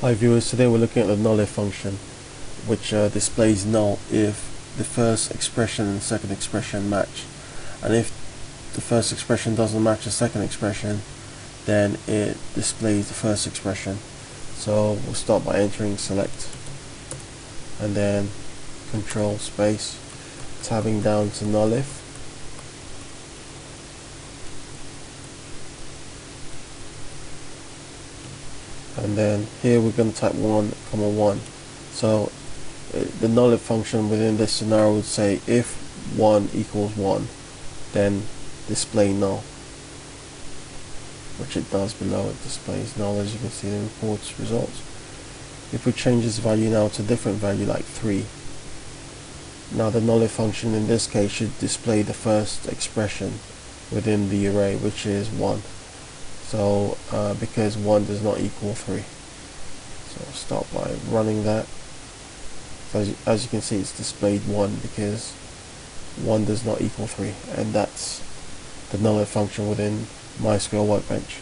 Hi viewers, today we're looking at the NULLIF function, which displays null if the first expression and second expression match, and if the first expression doesn't match the second expression, then it displays the first expression. So we'll start by entering select and then control space, tabbing down to NULLIF. And then here we're going to type 1, 1. So the NULLIF function within this scenario would say if 1 equals 1, then display null, which it does below. It displays null, as you can see in the report's results. If we change this value now to a different value like 3, now the NULLIF function in this case should display the first expression within the array, which is 1. So because 1 does not equal 3. So I'll start by running that. So as you can see, it's displayed 1 because 1 does not equal 3, and that's the NULLIF function within MySQL Workbench.